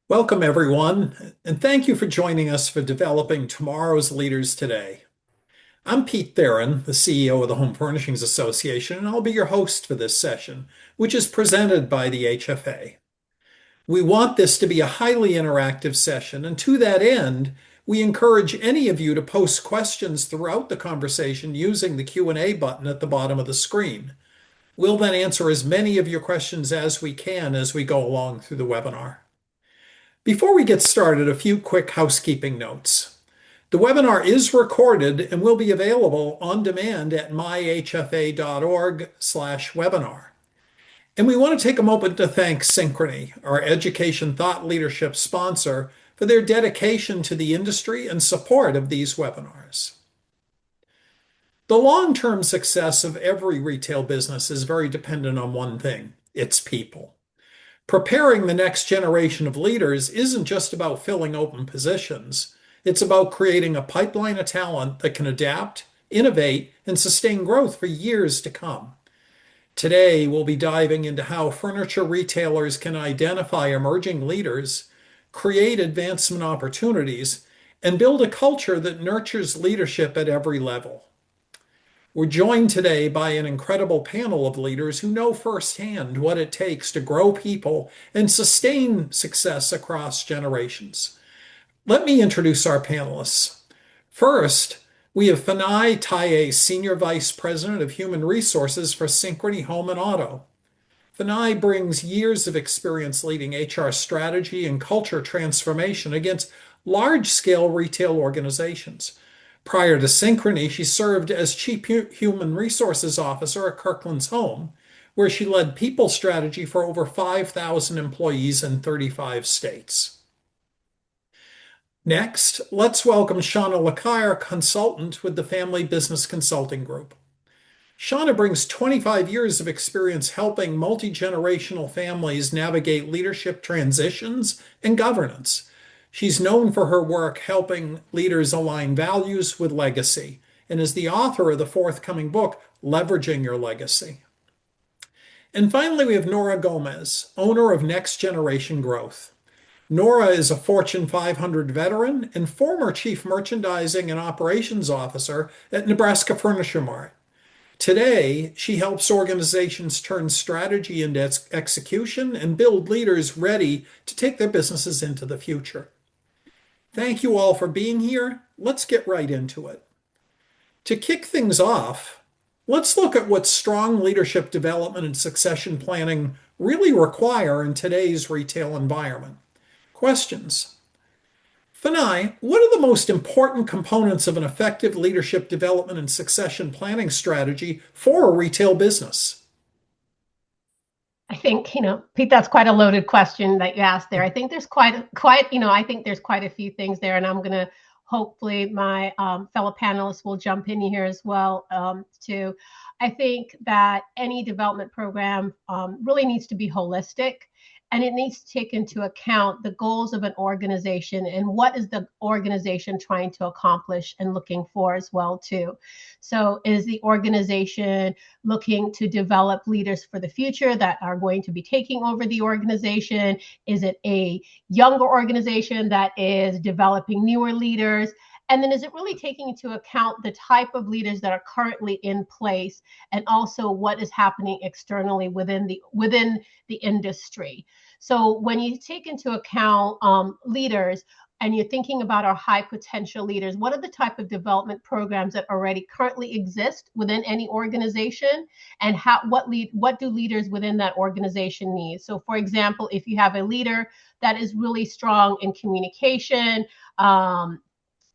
Welcome, everyone, and thank you for joining us for Developing Tomorrow's Leaders Today. I'm Pete Theron, the CEO of the Home Furnishings Association, and I'll be your host for this session, which is presented by the HFA. We want this to be a highly interactive session, and to that end, we encourage any of you to post questions throughout the conversation using the Q&A button at the bottom of the screen. We'll then answer as many of your questions as we can as we go along through the webinar. Before we get started, a few quick housekeeping notes. The webinar is recorded and will be available on demand at myhfa.org/webinar. And we want to take a moment to thank Synchrony, our education thought leadership sponsor, for their dedication to the industry and support of these webinars. The long-term success of every retail business is very dependent on one thing: its people. Preparing the next generation of leaders isn't just about filling open positions. It's about creating a pipeline of talent that can adapt, innovate, and sustain growth for years to come. Today, we'll be diving into how furniture retailers can identify emerging leaders, create advancement opportunities, and build a culture that nurtures leadership at every level. We're joined today by an incredible panel of leaders who know firsthand what it takes to grow people and sustain success across generations. Let me introduce our panelists. First, we have Fanai Taye, Senior Vice President of Human Resources for Synchrony Home and Auto. Fanai brings years of experience leading HR strategy and culture transformation against large-scale retail organizations. Prior to Synchrony, she served as Chief Human Resources Officer at Kirkland's Home, where she led people strategy for over 5,000 employees in 35 states. Next, let's welcome Shauna Lakai, consultant with the Family Business Consulting Group. Shauna brings 25 years of experience helping multi-generational families navigate leadership transitions and governance. She's known for her work helping leaders align values with legacy and is the author of the forthcoming book, Leveraging Your Legacy. And finally, we have Nora Gomez, owner of Next Generation Growth. Nora is a Fortune 500 veteran and former Chief Merchandising and Operations Officer at Nebraska Furniture Mart. Today, she helps organizations turn strategy into execution and build leaders ready to take their businesses into the future. Thank you all for being here. Let's get right into it. To kick things off, let's look at what strong leadership development and succession planning really require in today's retail environment. Questions. Fanai, what are the most important components of an effective leadership development and succession planning strategy for a retail business? I think, Pete, that's quite a loaded question that you asked there. I think there's I think there's quite a few things there, and I'm going to hopefully my fellow panelists will jump in here as well too. I think that any development program really needs to be holistic, and it needs to take into account the goals of an organization and what is the organization trying to accomplish and looking for as well too. So is the organization looking to develop leaders for the future that are going to be taking over the organization? Is it a younger organization that is developing newer leaders? And then is it really taking into account the type of leaders that are currently in place, and also what is happening externally within the industry? So when you take into account leaders, and you're thinking about our high potential leaders, what are the type of development programs that already currently exist within any organization, and what do leaders within that organization need? So for example, if you have a leader that is really strong in communication,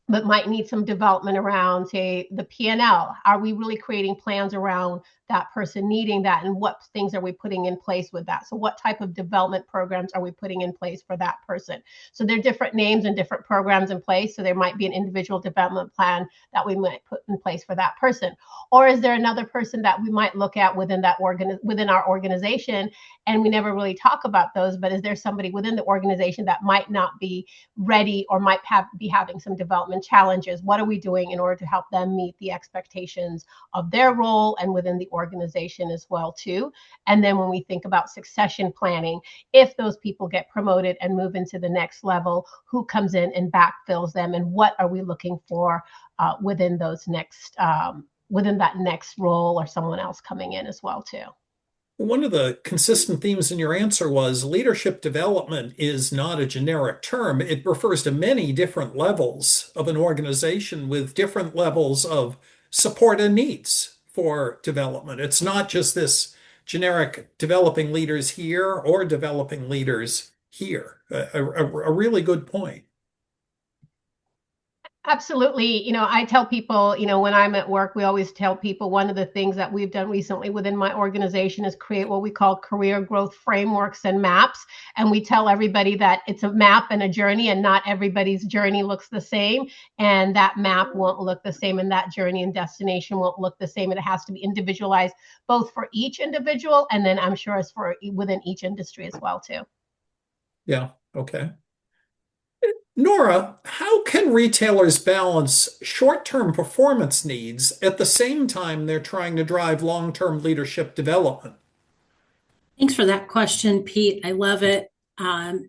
but might need some development around, say, the P&L. Are we really creating plans around that person needing that, and what things are we putting in place with that? So what type of development programs are we putting in place for that person? So there are different names and different programs in place. So there might be an individual development plan that we might put in place for that person. Or is there another person that we might look at within our organization, and we never really talk about those, but is there somebody within the organization that might not be ready or might be having some development challenges? What are we doing in order to help them meet the expectations of their role and within the organization as well too. And then when we think about succession planning, if those people get promoted and move into the next level, who comes in and backfills them, and what are we looking for within those next within that next role, or someone else coming in as well too. One of the consistent themes in your answer was leadership development is not a generic term. It refers to many different levels of an organization with different levels of support and needs for development. It's not just this generic developing leaders here or developing leaders here. A really good point. Absolutely. I tell people, when I'm at work, we always tell people one of the things that we've done recently within my organization is create what we call career growth frameworks and maps. And we tell everybody that it's a map and a journey, and not everybody's journey looks the same. And that map won't look the same, and that journey and destination won't look the same. And it has to be individualized both for each individual, and then I'm sure as for within each industry as well, too. Yeah. Okay. Nora, how can retailers balance short-term performance needs at the same time they're trying to drive long-term leadership development? Thanks for that question, Pete. I love it. At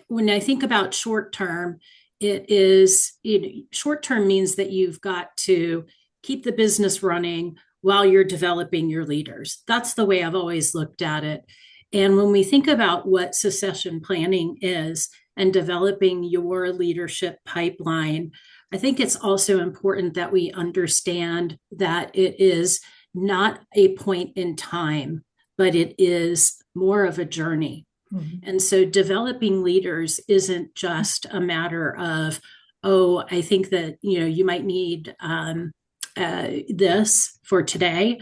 when I think about short term, it is short term means that you've got to keep the business running while you're developing your leaders. That's the way I've always looked at it. And when we think about what succession planning is and developing your leadership pipeline, I think it's also important that we understand that it is not a point in time, but it is more of a journey. Mm-hmm. And so developing leaders isn't just a matter of, oh, I think that, you might need this for today,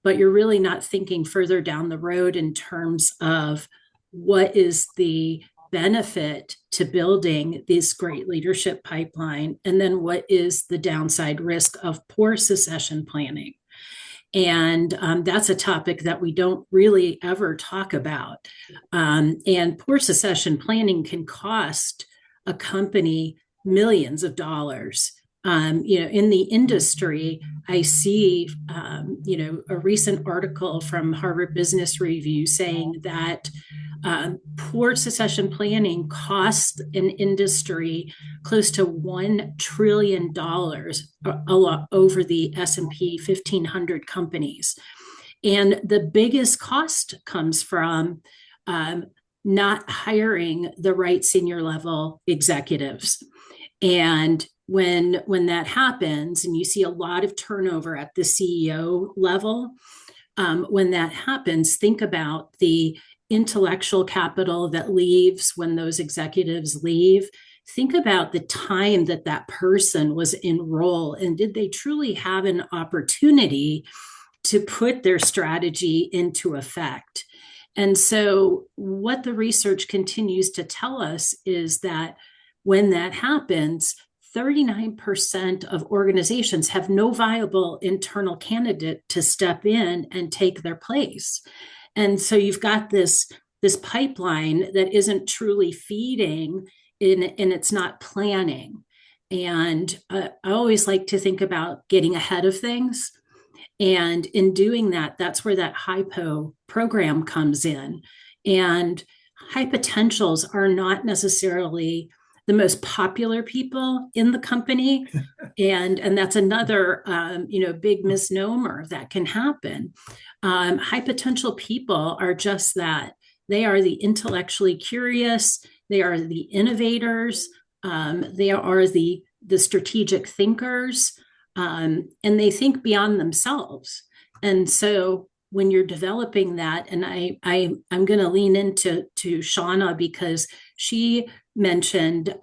but you're really not thinking further down the road in terms of what is the benefit to building this great leadership pipeline, and then what is the downside risk of poor succession planning. And that's a topic that we don't really ever talk about. And poor succession planning can cost a company millions of dollars. In the industry, I see, a recent article from Harvard Business Review saying that poor succession planning costs an industry close to $1 trillion over the S&P 1500 companies. And the biggest cost comes from not hiring the right senior level executives. And when that happens, and you see a lot of turnover at the CEO level, when that happens, think about the intellectual capital that leaves when those executives leave. Think about the time that that person was in role, and did they truly have an opportunity to put their strategy into effect? And so what the research continues to tell us is that when that happens, 39% of organizations have no viable internal candidate to step in and take their place. And so you've got this pipeline that isn't truly feeding and it's not planning. And I always like to think about getting ahead of things. And in doing that, that's where that HIPO program comes in. And high potentials are not necessarily the most popular people in the company. And that's another, big misnomer that can happen. High potential people are just that. They are the intellectually curious. They are the innovators. They are the strategic thinkers. And they think beyond themselves. And so when you're developing that, and I'm going to lean into Shauna, because she mentioned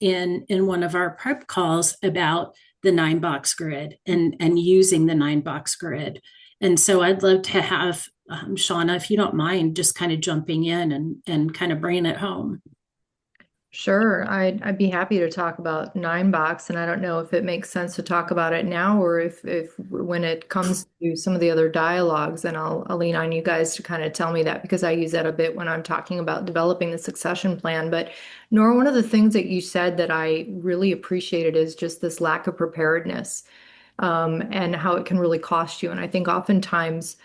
in one of our prep calls about the 9-box grid and using the 9-box grid. And so I'd love to have Shauna, if you don't mind, just kind of jumping in and kind of bringing it home. Sure, I'd be happy to talk about 9-box, and I don't know if it makes sense to talk about it now, or if when it comes to some of the other dialogues, then I'll lean on you guys to kind of tell me that, because I use that a bit when I'm talking about developing the succession plan. But Nora, one of the things that you said that I really appreciated is just this lack of preparedness. and how it can really cost you. And I think oftentimes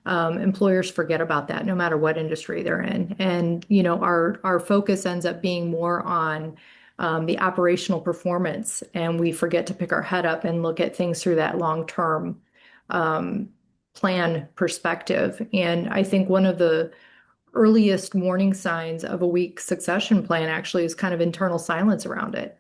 employers forget about that, no matter what industry they're in. And our focus ends up being more on the operational performance, and we forget to pick our head up and look at things through that long-term plan perspective. And I think one of the earliest warning signs of a weak succession plan actually is kind of internal silence around it.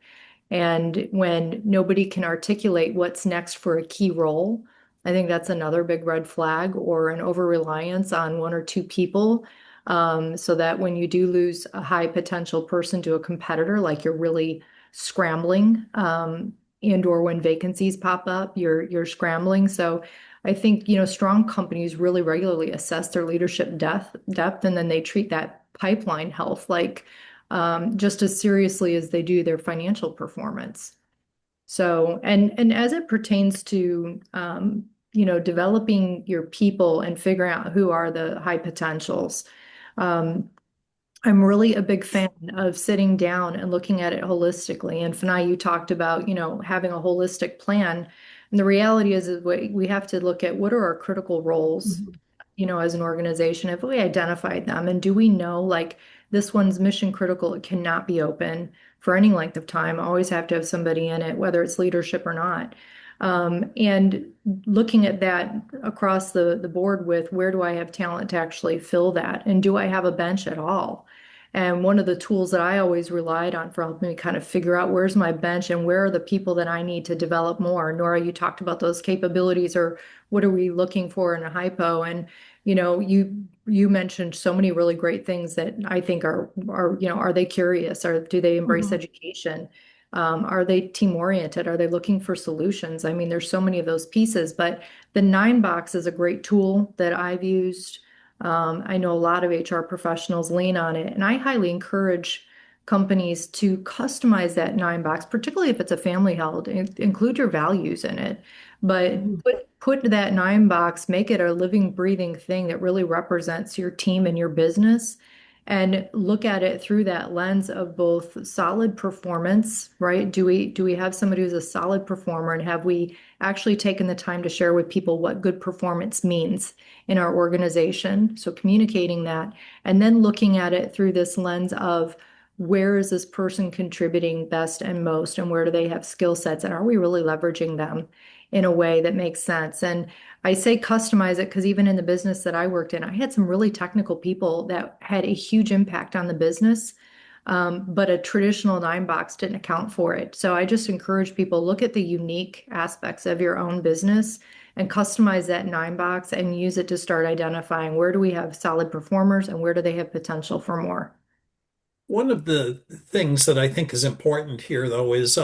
And when nobody can articulate what's next for a key role, I think that's another big red flag, or an over-reliance on one or two people. So that when you do lose a high potential person to a competitor, like you're really scrambling, and or when vacancies pop up, you're scrambling. So I think, strong companies really regularly assess their leadership depth, and then they treat that pipeline health like just as seriously as they do their financial performance. So, and as it pertains to, developing your people and figuring out who are the high potentials, I'm really a big fan of sitting down and looking at it holistically. And Fanai, you talked about, having a holistic plan. And the reality is we have to look at what are our critical roles, as an organization. If we identified them, and do we know, like, this one's mission critical, it cannot be open for any length of time, always have to have somebody in it, whether it's leadership or not. And looking at that across the board with, where do I have talent to actually fill that? And do I have a bench at all? And one of the tools that I always relied on for helping me kind of figure out where's my bench and where are the people that I need to develop more. Nora, you talked about those capabilities, or what are we looking for in a hypo? And you mentioned so many really great things that I think are they curious, or do they embrace education? Are they team oriented? Are they looking for solutions? I mean, there's so many of those pieces, but the 9 box is a great tool that I've used. I know a lot of HR professionals lean on it, and I highly encourage companies to customize that 9 box, particularly if it's a family held. Include your values in it, but put that 9 box, make it a living, breathing thing that really represents your team and your business, and look at it through that lens of both solid performance, right? Do we have somebody who's a solid performer, and have we actually taken the time to share with people what good performance means in our organization? So communicating that, and then looking at it through this lens of, where is this person contributing best and most, and where do they have skill sets, and are we really leveraging them in a way that makes sense? And I say customize it because even in the business that I worked in, I had some really technical people that had a huge impact on the business, but a traditional 9 box didn't account for it. So I just encourage people, look at the unique aspects of your own business and customize that 9 box and use it to start identifying, where do we have solid performers and where do they have potential for more. One of the things that I think is important here, though, is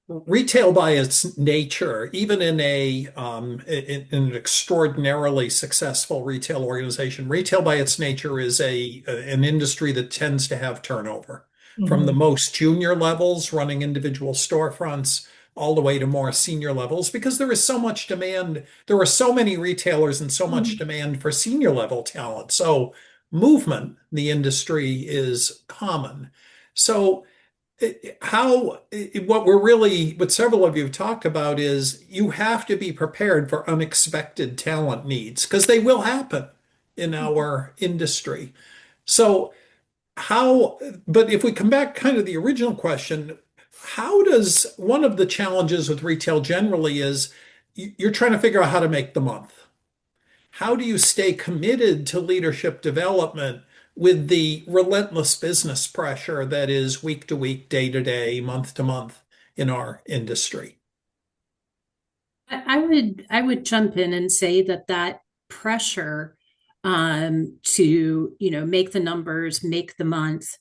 retail by its nature, even in an extraordinarily successful retail organization, retail by its nature is an industry that tends to have turnover from the most junior levels running individual storefronts all the way to more senior levels, because there is so much demand. There are so many retailers and so much demand for senior level talent. So movement in the industry is common. So what several of you have talked about is, you have to be prepared for unexpected talent needs, because they will happen in our industry. So but if we come back kind of the original question, how does one of the challenges with retail generally is, you're trying to figure out how to make the month. How do you stay committed to leadership development with the relentless business pressure that is week to week, day to day, month to month in our industry? I would jump in and say that pressure to make the numbers, make the month,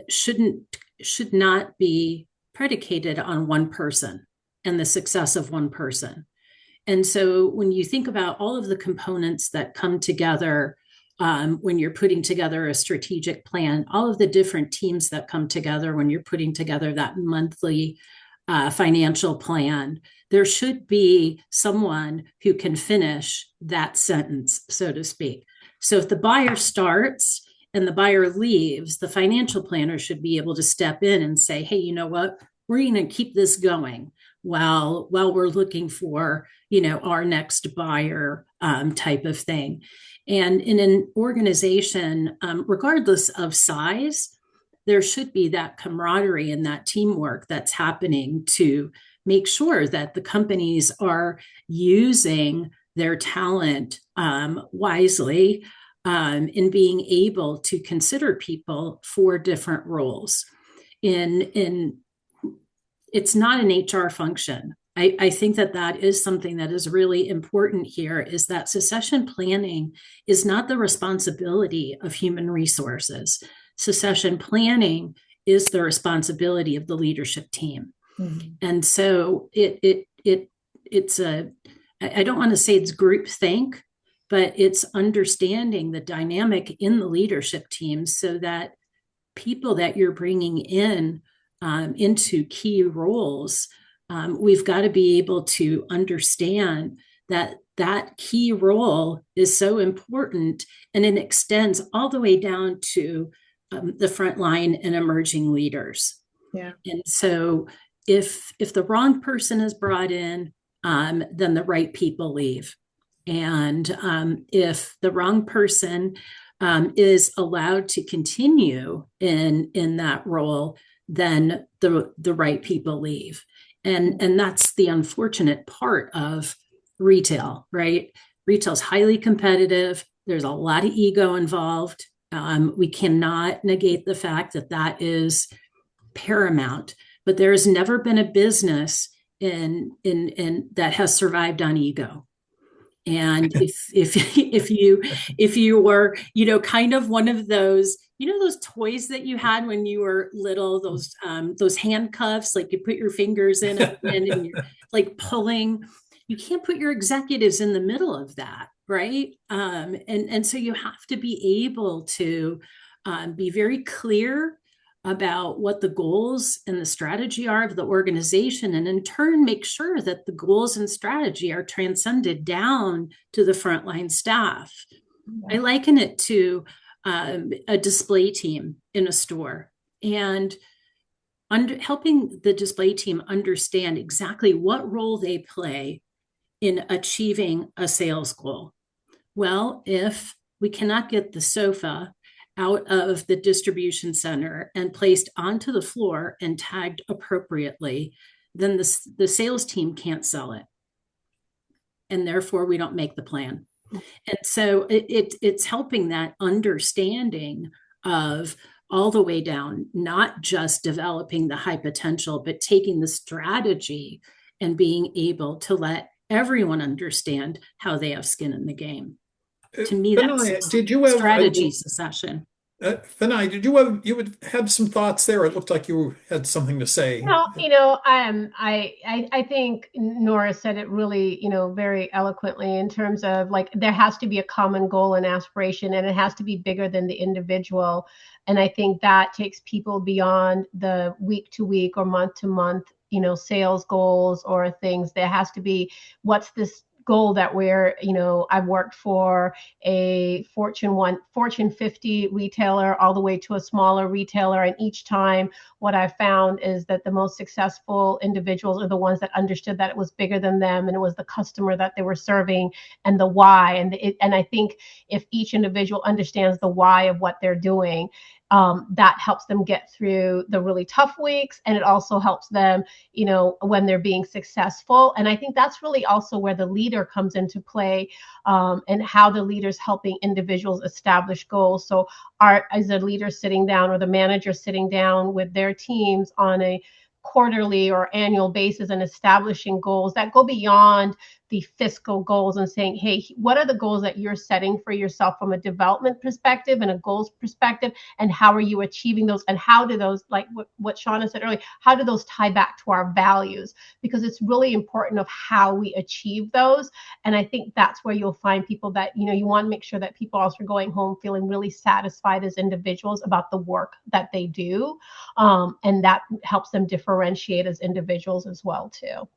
should not be predicated on one person and the success of one person. And so when you think about all of the components that come together, when you're putting together a strategic plan, all of the different teams that come together when you're putting together that monthly financial plan, there should be someone who can finish that sentence, so to speak. So if the buyer starts and the buyer leaves, the financial planner should be able to step in and say, hey, you know what? We're going to keep this going. while we're looking for, our next buyer, type of thing. And in an organization, regardless of size, there should be that camaraderie and that teamwork that's happening to make sure that the companies are using their talent, wisely, in being able to consider people for different roles. In It's not an HR function. I think that is something that is really important here, is that succession planning is not the responsibility of human resources. Succession planning is the responsibility of the leadership team. Mm-hmm. And so it's I don't want to say it's groupthink, but it's understanding the dynamic in the leadership team so that people that you're bringing in, into key roles, we've got to be able to understand that key role is so important, and it extends all the way down to the frontline and emerging leaders. Yeah. And so if the wrong person is brought in, then the right people leave. And if the wrong person is allowed to continue in that role, then the right people leave. And that's the unfortunate part of retail, right? Retail's highly competitive. There's a lot of ego involved. We cannot negate the fact that is paramount, but there has never been a business in that has survived on ego. And if you were, kind of one of those, those toys that you had when you were little, those handcuffs, like you put your fingers in at the end and you're like pulling, you can't put your executives in the middle of that, right? And so you have to be able to be very clear about what the goals and the strategy are of the organization, and in turn make sure that the goals and strategy are transcended down to the frontline staff. Yeah. I liken it to a display team in a store, and helping the display team understand exactly what role they play in achieving a sales goal. Well, if we cannot get the sofa out of the distribution center and placed onto the floor and tagged appropriately, then the sales team can't sell it. And therefore we don't make the plan. And so it's helping that understanding of all the way down, not just developing the high potential, but taking the strategy and being able to let everyone understand how they have skin in the game. To me, that's strategy succession. Vinay, you would have some thoughts there? It looked like you had something to say. No, I think Nora said it really, very eloquently in terms of like there has to be a common goal and aspiration, and it has to be bigger than the individual. And I think that takes people beyond the week to week or month to month, sales goals or things. There has to be, what's this goal that I've worked for a Fortune 50 retailer all the way to a smaller retailer. And each time what I found is that the most successful individuals are the ones that understood that it was bigger than them, and it was the customer that they were serving and the why. And I think if each individual understands the why of what they're doing, that helps them get through the really tough weeks. And it also helps them, when they're being successful. And I think that's really also where the leader comes into play, and how the leader's helping individuals establish goals. So as a leader sitting down, or the manager sitting down with their teams on a quarterly or annual basis and establishing goals that go beyond the fiscal goals, and saying, hey, what are the goals that you're setting for yourself from a development perspective and a goals perspective, and how are you achieving those, and how do those, like what Shauna said earlier, how do those tie back to our values? Because it's really important of how we achieve those. And I think that's where you'll find people that, you want to make sure that people also are going home feeling really satisfied as individuals about the work that they do. And that helps them differentiate as individuals as well too.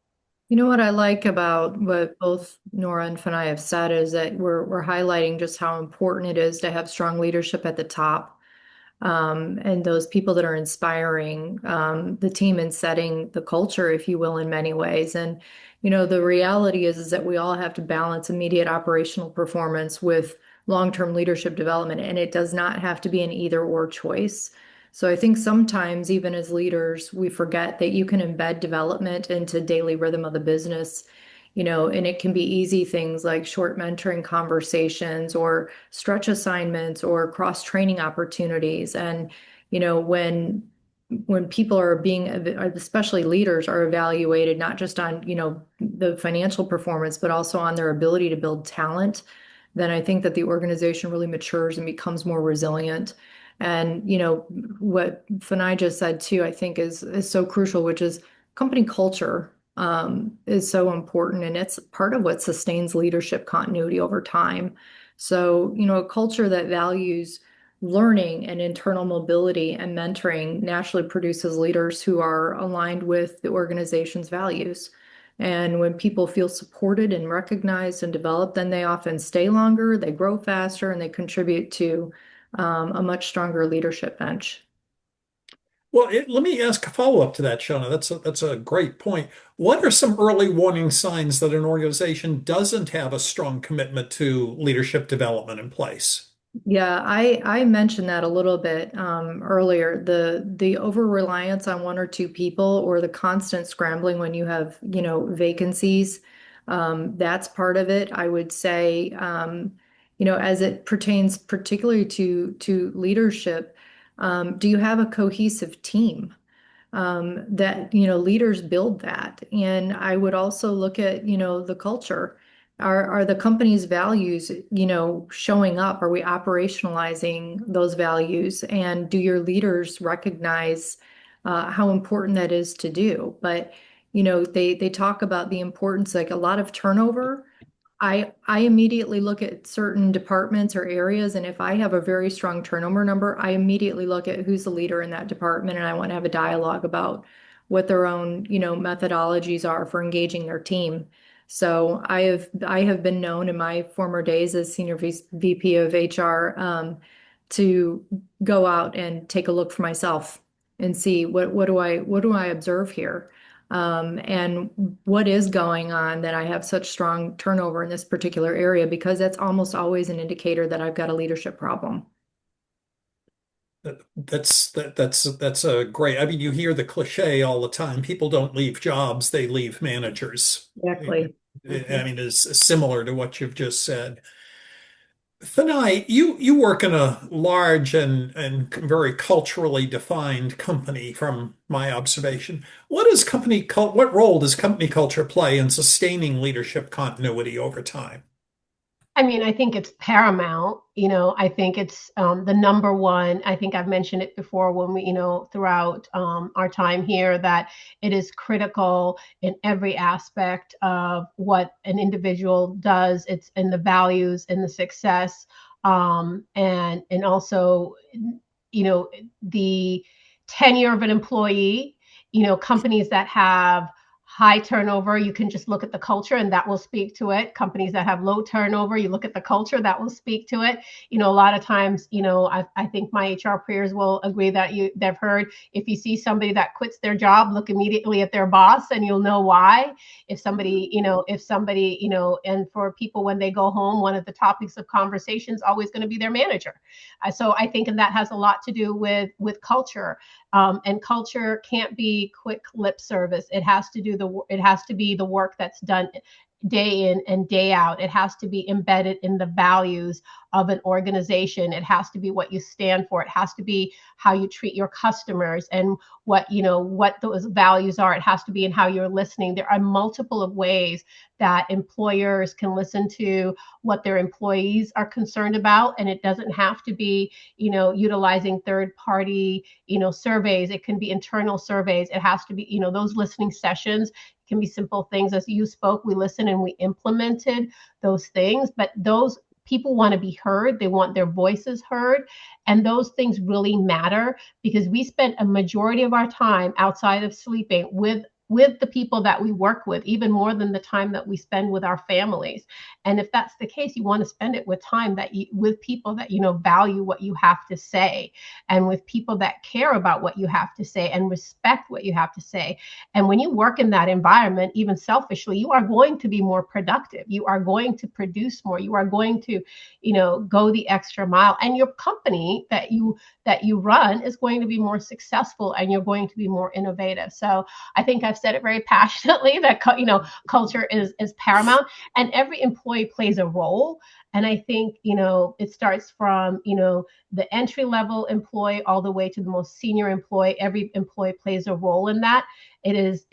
You know what I like about what both Nora and Fanai have said is that we're highlighting just how important it is to have strong leadership at the top. and those people that are inspiring the team and setting the culture, if you will, in many ways. And the reality is that we all have to balance immediate operational performance with long-term leadership development, and it does not have to be an either or choice. So I think sometimes, even as leaders, we forget that you can embed development into daily rhythm of the business, and it can be easy things like short mentoring conversations or stretch assignments or cross-training opportunities. And, when people are being, especially leaders, are evaluated not just on, the financial performance, but also on their ability to build talent, then I think that the organization really matures and becomes more resilient. And what Fanai just said too, I think is so crucial, which is company culture is so important, and it's part of what sustains leadership continuity over time. So a culture that values learning and internal mobility and mentoring naturally produces leaders who are aligned with the organization's values. And when people feel supported and recognized and developed, then they often stay longer, they grow faster, and they contribute to a much stronger leadership bench. Well, let me ask a follow-up to that, Shona. That's a great point. What are some early warning signs that an organization doesn't have a strong commitment to leadership development in place? Yeah, I mentioned that a little bit earlier. The over reliance on one or two people or the constant scrambling when you have, vacancies, that's part of it. I would say, as it pertains particularly to leadership, do you have a cohesive team? That leaders build that. And I would also look at the culture. Are the company's values showing up? Are we operationalizing those values? And do your leaders recognize how important that is to do? But they talk about the importance, like a lot of turnover. I immediately look at certain departments or areas, and if I have a very strong turnover number, I immediately look at who's the leader in that department, and I want to have a dialogue about what their own, methodologies are for engaging their team. So I have been known in my former days as senior VP of HR to go out and take a look for myself and see what do I observe here. And what is going on that I have such strong turnover in this particular area, because that's almost always an indicator that I've got a leadership problem. That's a great. I mean, you hear the cliche all the time. People don't leave jobs; they leave managers. Exactly. I mean, it's similar to what you've just said. Thanai, you work in a large and very culturally defined company from my observation. What role does company culture play in sustaining leadership continuity over time? I mean, I think it's paramount. I think it's the number one. I think I've mentioned it before when we, throughout our time here, that it is critical in every aspect of what an individual does. It's in the values and the success, and also, the tenure of an employee. Companies that have high turnover, you can just look at the culture and that will speak to it. Companies that have low turnover, you look at the culture, that will speak to it. A lot of times, I think my HR peers will agree that they've heard, if you see somebody that quits their job, look immediately at their boss and you'll know why. And for people when they go home, one of the topics of conversation is always going to be their manager. So I think, and that has a lot to do with culture. And culture can't be quick lip service. It has to be the work that's done day in and day out. It has to be embedded in the values of an organization. It has to be what you stand for. It has to be how you treat your customers and what those values are. It has to be in how you're listening. There are multiple of ways that employers can listen to what their employees are concerned about. And it doesn't have to be, utilizing third party, surveys. It can be internal surveys. It has to be, those listening sessions can be simple things. As you spoke, we listened and we implemented those things, but those people want to be heard. They want their voices heard. And those things really matter because we spend a majority of our time outside of sleeping with with the people that we work with, even more than the time that we spend with our families. And if that's the case, you want to spend it with time with people that value what you have to say, and with people that care about what you have to say and respect what you have to say. And when you work in that environment, even selfishly, you are going to be more productive. You are going to produce more. You are going to, go the extra mile. And your company that you run is going to be more successful, and you're going to be more innovative. So I think I've said it very passionately that culture is paramount, and every employee plays a role. And I think it starts from the entry level employee all the way to the most senior employee. Every employee plays a role in that. It is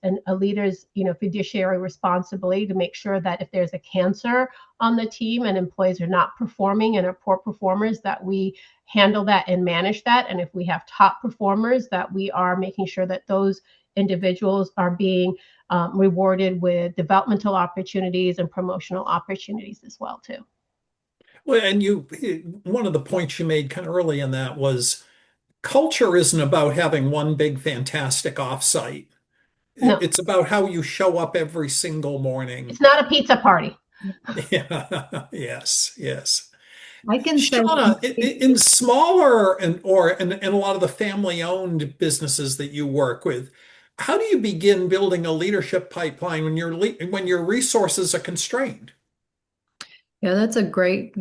a leader's fiduciary responsibility to make sure that if there's a cancer on the team and employees are not performing and are poor performers, that we handle that and manage that. And if we have top performers, that we are making sure that those individuals are being rewarded with developmental opportunities and promotional opportunities as well too. Well, and one of the points you made kind of early in that was culture isn't about having one big fantastic offsite. No, It's about how you show up every single morning. it's not a pizza party. Yeah, yes, yes. I can say, Shauna, in smaller and a lot of the family-owned businesses that you work with, how do you begin building a leadership pipeline when your resources are constrained? yeah, that's a great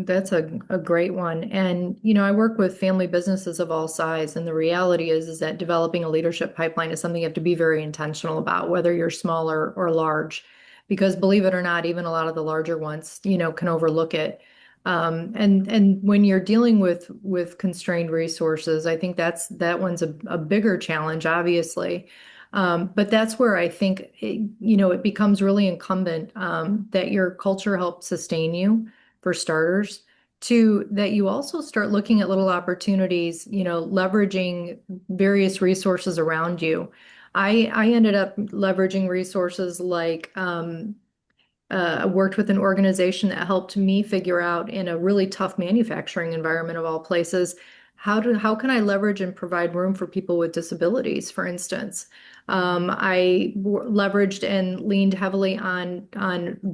one. And I work with family businesses of all size, and the reality is that developing a leadership pipeline is something you have to be very intentional about, whether you're small or large, because believe it or not, even a lot of the larger ones, can overlook it. And when you're dealing with constrained resources, I think that one's a bigger challenge, obviously. But that's where I think it becomes really incumbent that your culture helps sustain you, for starters. To that you also start looking at little opportunities, leveraging various resources around you. I ended up leveraging resources like I worked with an organization that helped me figure out, in a really tough manufacturing environment of all places, how can I leverage and provide room for people with disabilities, for instance. Leveraged and leaned heavily on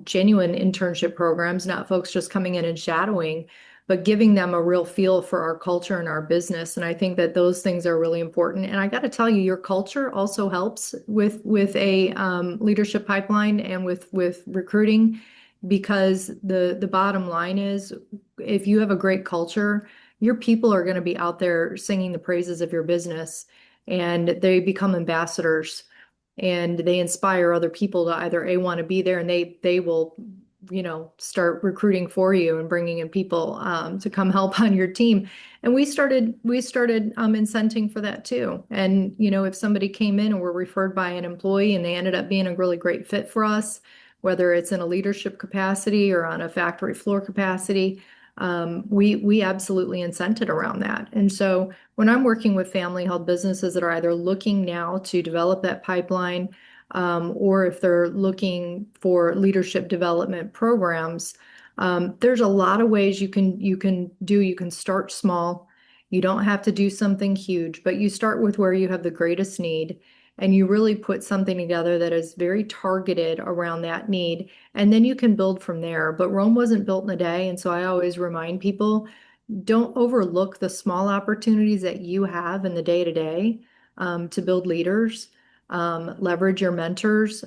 genuine internship programs, not folks just coming in and shadowing, but giving them a real feel for our culture and our business. And I think that those things are really important. And I got to tell you, your culture also helps with a leadership pipeline and with recruiting, because the bottom line is, if you have a great culture, your people are going to be out there singing the praises of your business, and they become ambassadors, and they inspire other people to either want to be there, and they will start recruiting for you and bringing in people to come help on your team. And we started incenting for that too. And if somebody came in and were referred by an employee and they ended up being a really great fit for us, whether it's in a leadership capacity or on a factory floor capacity, we absolutely incented around that. And so when I'm working with family-held businesses that are either looking now to develop that pipeline, or if they're looking for leadership development programs, there's a lot of ways you can start small. You don't have to do something huge, but you start with where you have the greatest need, and you really put something together that is very targeted around that need, and then you can build from there. But Rome wasn't built in a day, and so I always remind people, don't overlook the small opportunities that you have in the day-to-day to build leaders. Leverage your mentors,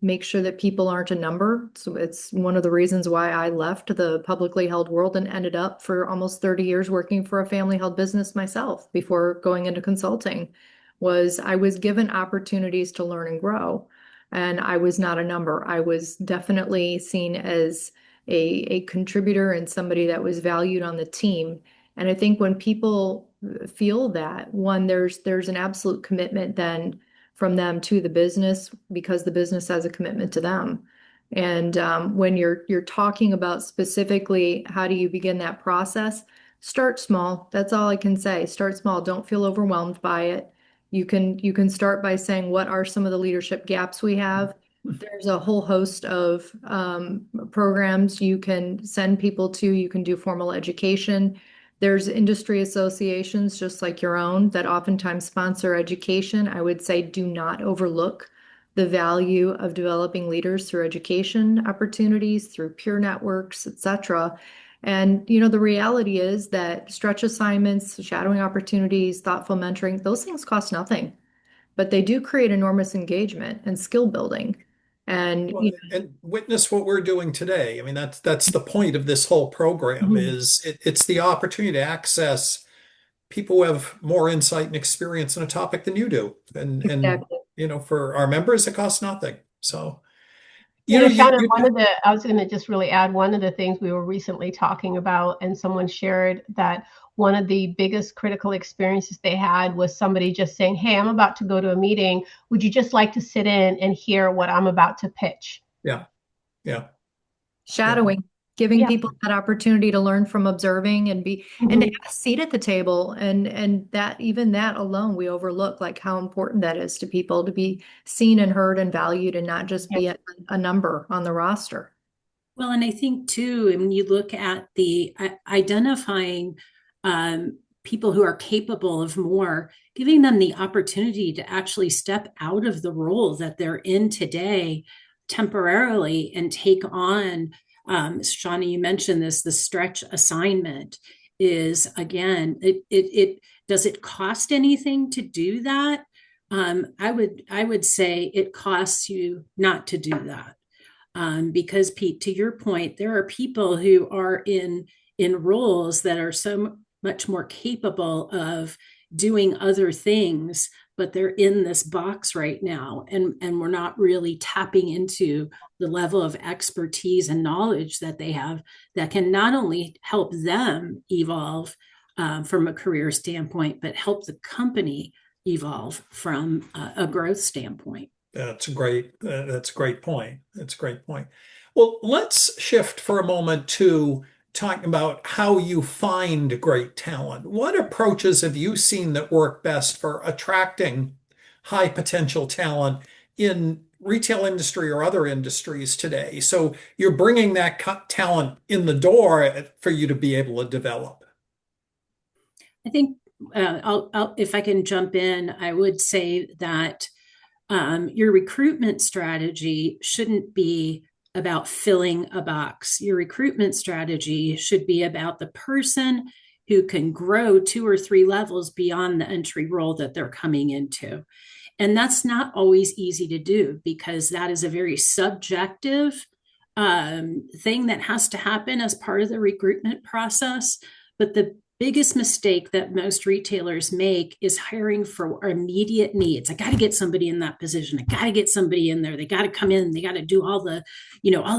make sure that people aren't a number. So it's one of the reasons why I left the publicly held world and ended up for almost 30 years working for a family held business myself before going into consulting, was I was given opportunities to learn and grow. And I was not a number. I was definitely seen as a contributor and somebody that was valued on the team. And I think when people feel that, one, there's an absolute commitment then from them to the business, because the business has a commitment to them. And when you're talking about specifically how do you begin that process, start small. That's all I can say. Start small. Don't feel overwhelmed by it. You can start by saying, what are some of the leadership gaps we have? There's a whole host of programs you can send people to. You can do formal education. There's industry associations, just like your own, that oftentimes sponsor education. I would say do not overlook the value of developing leaders through education opportunities, through peer networks, etc. And the reality is that stretch assignments, shadowing opportunities, thoughtful mentoring, those things cost nothing, but they do create enormous engagement and skill building. And Well, and witness what we're doing today. I mean, that's the point of this whole program Mhm. is it's the opportunity to access people who have more insight and experience in a topic than you do. And exactly. for our members, it costs nothing. So, Shannon, you I was going to just really add one of the things we were recently talking about, and someone shared that one of the biggest critical experiences they had was somebody just saying, "Hey, I'm about to go to a meeting. Would you just like to sit in and hear what I'm about to pitch?" yeah, yeah, yeah. Shadowing, giving Yeah. people that opportunity to learn from observing and to Mhm. have a seat at the table, and that even that alone we overlook, like how important that is to people to be seen and heard and valued and not just Yeah. be a number on the roster. Well, and I think too, when you look at the identifying people who are capable of more, giving them the opportunity to actually step out of the role that they're in today temporarily and take on, Shauna, you mentioned this, the stretch assignment is again, it does it cost anything to do that? I would say it costs you not to do that. Because Pete, to your point, there are people who are in roles that are so much more capable of doing other things, but they're in this box right now, and we're not really tapping into the level of expertise and knowledge that they have that can not only help them evolve from a career standpoint, but help the company evolve from a growth standpoint. That's a great. That's a great point. That's a great point. Well, let's shift for a moment to talking about how you find great talent. What approaches have you seen that work best for attracting high potential talent in retail industry or other industries today? So you're bringing that talent in the door for you to be able to develop. I think if I can jump in, I would say that your recruitment strategy shouldn't be about filling a box. Your recruitment strategy should be about the person who can grow 2 or 3 levels beyond the entry role that they're coming into. And that's not always easy to do because that is a very subjective thing that has to happen as part of the recruitment process. But the biggest mistake that most retailers make is hiring for immediate needs. I got to get somebody in that position. I got to get somebody in there. They got to come in. They got to do all the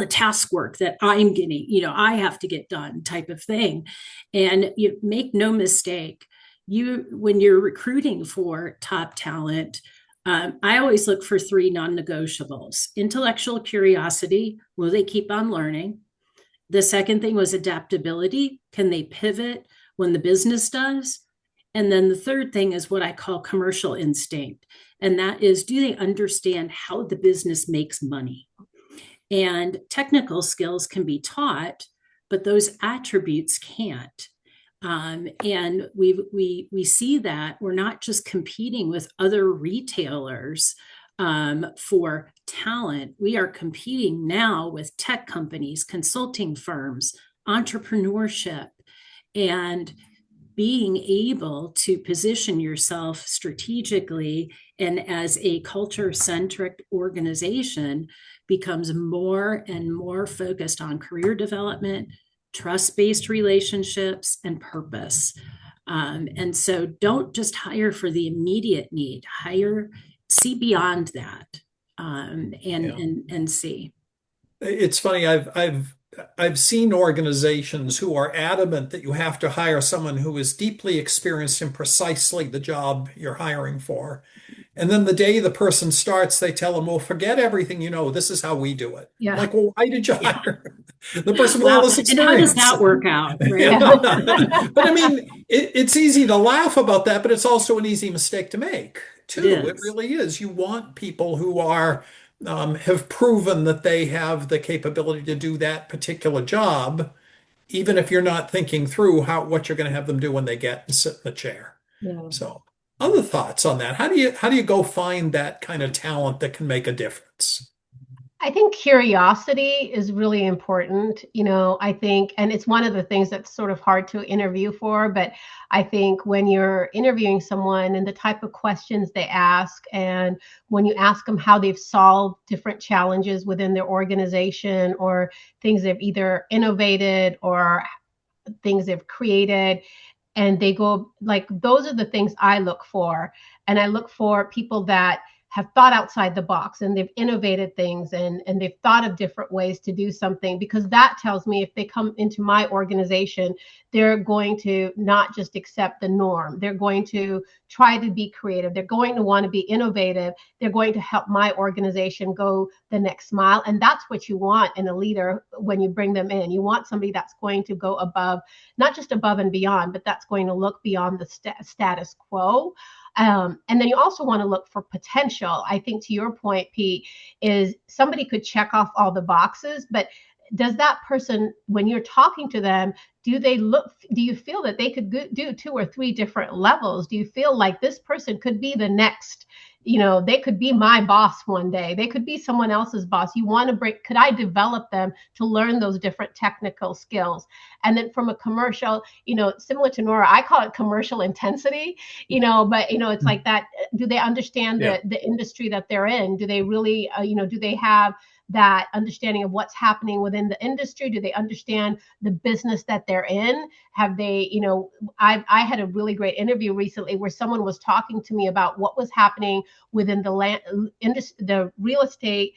task work that I'm getting, I have to get done type of thing. And you make no mistake, when you're recruiting for top talent, I always look for 3 non-negotiables: intellectual curiosity. Will they keep on learning? The second thing was adaptability. Can they pivot when the business does? And then the third thing is what I call commercial instinct. And that is, do they understand how the business makes money? And technical skills can be taught, but those attributes can't. And we see that we're not just competing with other retailers for talent. We are competing now with tech companies, consulting firms, entrepreneurship, and being able to position yourself strategically and as a culture centric organization becomes more and more focused on career development, trust based relationships, and purpose. And so don't just hire for the immediate need, see beyond that, Yeah. and see. It's funny, I've seen organizations who are adamant that you have to hire someone who is deeply experienced in precisely the job you're hiring for. And then the day the person starts, they tell them, well, forget everything you know. This is how we do it. I'm Yeah. like, well, why did you Yeah. hire the person with all Well, this and how does experience? that work out, right? Yeah. Yeah. But I mean, it's easy to laugh about that, but it's also an easy mistake to make, It too. It is. really is. You want people who have proven that they have the capability to do that particular job, even if you're not thinking through what you're going to have them do when they get and sit in the chair. Yeah. So. Other thoughts on that? How do you go find that kind of talent that can make a difference? I think curiosity is really important. I think, and it's one of the things that's sort of hard to interview for, but I think when you're interviewing someone and the type of questions they ask, and when you ask them how they've solved different challenges within their organization or things they've either innovated or things they've created, and they go like, those are the things I look for. And I look for people that have thought outside the box and they've innovated things, and they've thought of different ways to do something, because that tells me if they come into my organization, they're going to not just accept the norm. They're going to try to be creative. They're going to want to be innovative. They're going to help my organization go the next mile. And that's what you want in a leader when you bring them in. You want somebody that's going to go above, not just above and beyond, but that's going to look beyond the status quo. And then you also want to look for potential. I think to your point, Pete, is somebody could check off all the boxes, but does that person, when you're talking to them, do you feel that they could do two or three different levels? Do you feel like this person could be the next, they could be my boss one day. They could be someone else's boss. You want to could I develop them to learn those different technical skills? And then from a commercial, similar to Nora, I call it commercial intensity, but it's like that. Do they understand Yeah. the industry that they're in? Do they really, do they have that understanding of what's happening within the industry? Do they understand the business that they're in? Have they, I had a really great interview recently where someone was talking to me about what was happening within the real estate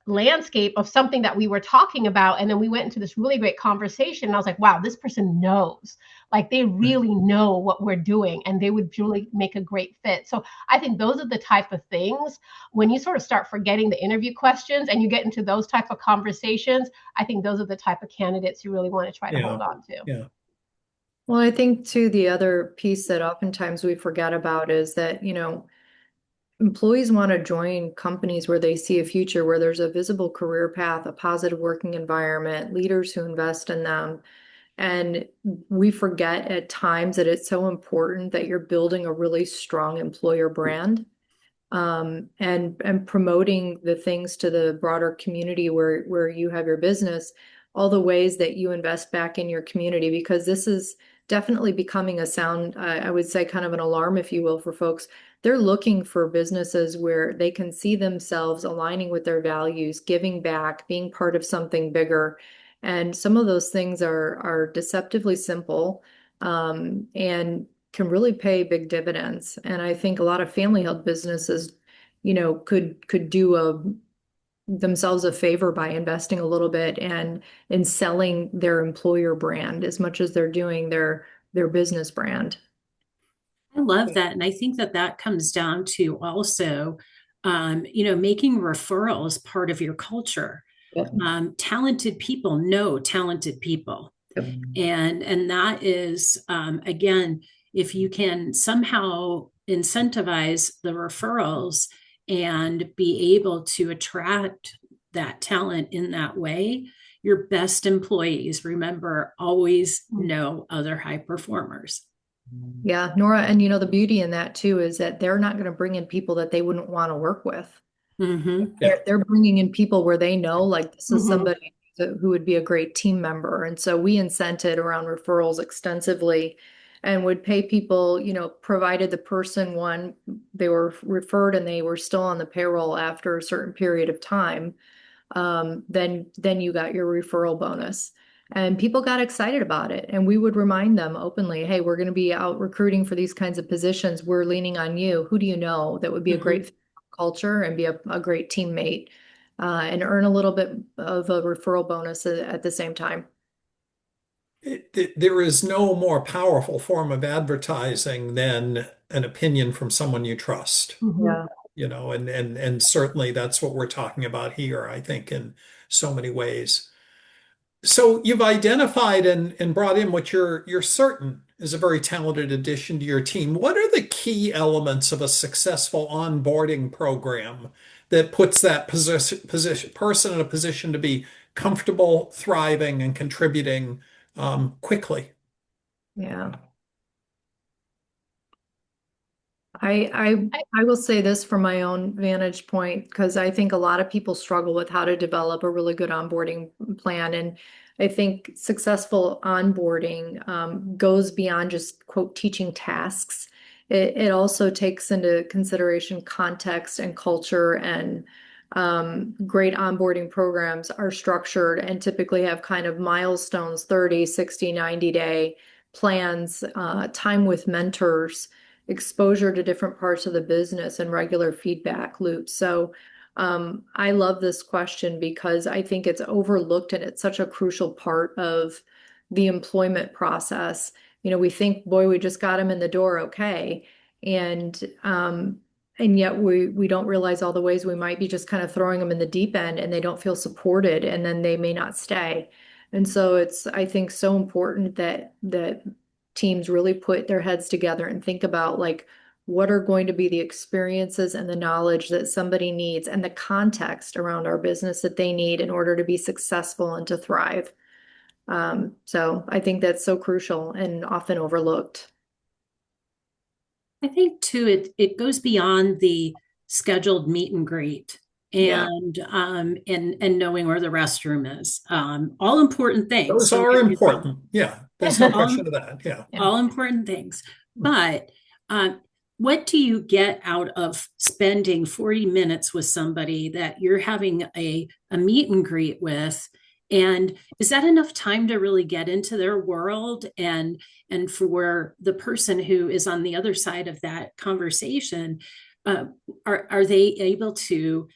landscape of something that we were talking about. And then we went into this really great conversation. And I was like, wow, this person knows, like they really know what we're doing, and they would really make a great fit. So I think those are the type of things, when you sort of start forgetting the interview questions and you get into those type of conversations, I think those are the type of candidates you really want to try to Yeah. hold on to. Yeah. Well, I think too, the other piece that oftentimes we forget about is that, employees want to join companies where they see a future, where there's a visible career path, a positive working environment, leaders who invest in them. And we forget at times that it's so important that you're building a really strong employer brand, and promoting the things to the broader community where you have your business, all the ways that you invest back in your community, because this is definitely becoming a sound, I would say, kind of an alarm, if you will, for folks. They're looking for businesses where they can see themselves aligning with their values, giving back, being part of something bigger. And some of those things are deceptively simple, and can really pay big dividends. And I think a lot of family-held businesses, could do themselves a favor by investing a little bit and in selling their employer brand as much as they're doing their business brand. I love that. And I think that that comes down to also, making referrals part of your culture. Yep. Talented people know talented people. Yep. And that is, again, if you can somehow incentivize the referrals and be able to attract that talent in that way, your best employees, remember, always know other high performers. Yeah, Nora, and the beauty in that too is that they're not going to bring in people that they wouldn't want to work with. Mm-hmm. They're bringing in people where they know, like, this is Mhm. somebody who would be a great team member. And so we incented around referrals extensively and would pay people, provided the person, one, they were referred and they were still on the payroll after a certain period of time, then you got your referral bonus. And people got excited about it. And we would remind them openly, hey, we're going to be out recruiting for these kinds of positions. We're leaning on you. Who do you know that would be a great fit for culture and be a great teammate, and earn a little bit of a referral bonus at the same time? There is no more powerful form of advertising than an opinion from someone you trust. Mhm. Yeah. And certainly that's what we're talking about here, I think, in so many ways. So you've identified and brought in what you're certain is a very talented addition to your team. What are the key elements of a successful onboarding program that puts that person in a position to be comfortable, thriving, and contributing quickly? Yeah. I will say this from my own vantage point, because I think a lot of people struggle with how to develop a really good onboarding plan. And I think successful onboarding goes beyond just quote teaching tasks. It also takes into consideration context and culture, and great onboarding programs are structured and typically have kind of milestones, 30, 60, 90-day plans, time with mentors, exposure to different parts of the business, and regular feedback loops. So I love this question because I think it's overlooked and it's such a crucial part of the employment process. You know, we think, boy, we just got them in the door, okay. And yet we don't realize all the ways we might be just kind of throwing them in the deep end and they don't feel supported and then they may not stay. And so it's, I think, so important that teams really put their heads together and think about like what are going to be the experiences and the knowledge that somebody needs and the context around our business that they need in order to be successful and to thrive. So I think that's so crucial and often overlooked. I think too, it goes beyond the scheduled meet and greet Yeah. and knowing where the restroom is. All important things. Those Don't are get me wrong. important. Yeah, there's no All, question of that. Yeah. Yeah. all important things. But what do you get out of spending 40 minutes with somebody that you're having a meet and greet with? And is that enough time to really get into their world and for the person who is on the other side of that conversation, are they able to,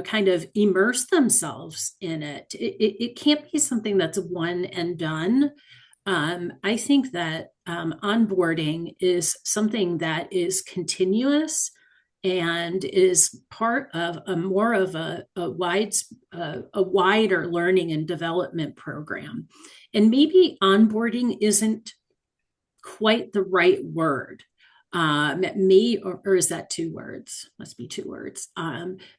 kind of immerse themselves in it? It can't be something that's one and done. I think that onboarding is something that is continuous and is part of a more of a wider learning and development program. And maybe onboarding isn't quite the right word. Or is that two words? Must be two words.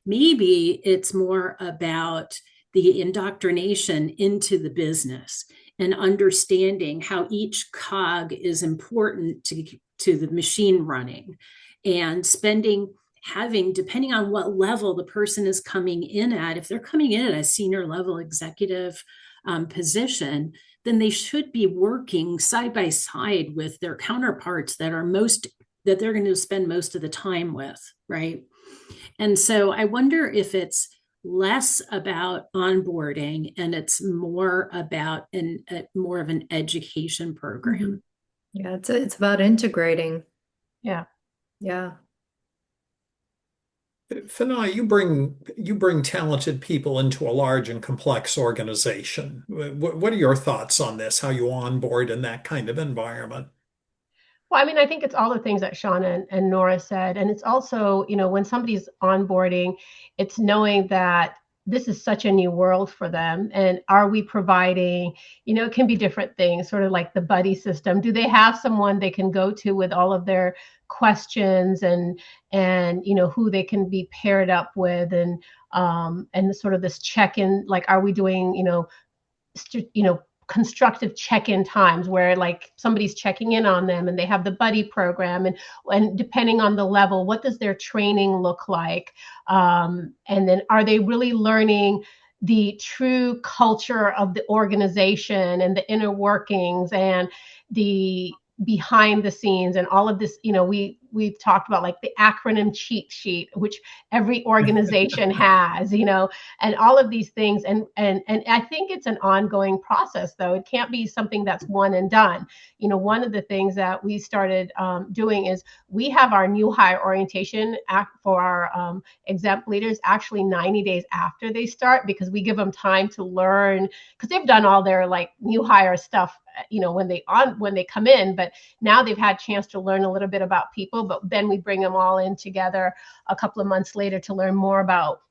Maybe it's more about the indoctrination into the business and understanding how each cog is important to the machine running, and depending on what level the person is coming in at, if they're coming in at a senior level executive position, then they should be working side by side with their counterparts that they're going to spend most of the time with, right? And so I wonder if it's less about onboarding and it's more about more of an education program. Yeah, it's about integrating. Yeah. Yeah. Fanai, you bring talented people into a large and complex organization. What are your thoughts on this? How you onboard in that kind of environment? Well, I mean, I think it's all the things that Sean and Nora said. And it's also, when somebody's onboarding, it's knowing that this is such a new world for them. And are we providing, it can be different things, sort of like the buddy system. Do they have someone they can go to with all of their questions and who they can be paired up with, and sort of this check-in, like, are we doing, constructive check-in times where like somebody's checking in on them and they have the buddy program, and depending on the level, what does their training look like, and then are they really learning the true culture of the organization and the inner workings and the behind the scenes and all of this. We've talked about like the acronym cheat sheet, which every organization has, and all of these things. And I think it's an ongoing process, though. It can't be something that's one and done. One of the things that we started doing is we have our new hire orientation for our exempt leaders actually 90 days after they start, because we give them time to learn, because they've done all their like new hire stuff when they come in, but now they've had a chance to learn a little bit about people. But then we bring them all in together a couple of months later to learn more about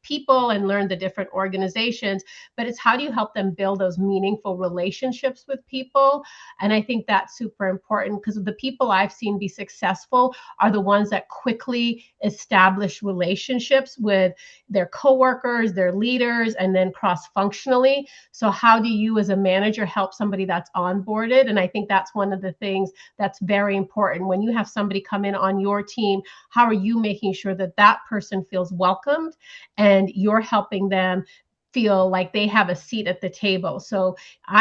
people and learn the different organizations. But it's how do you help them build those meaningful relationships with people? And I think that's super important, because the people I've seen be successful are the ones that quickly establish relationships with their coworkers, their leaders, and then cross-functionally. So how do you as a manager help somebody somebody that's onboarded. And I think that's one of the things that's very important. When you have somebody come in on your team, how are you making sure that that person feels welcomed and you're helping them feel like they have a seat at the table? So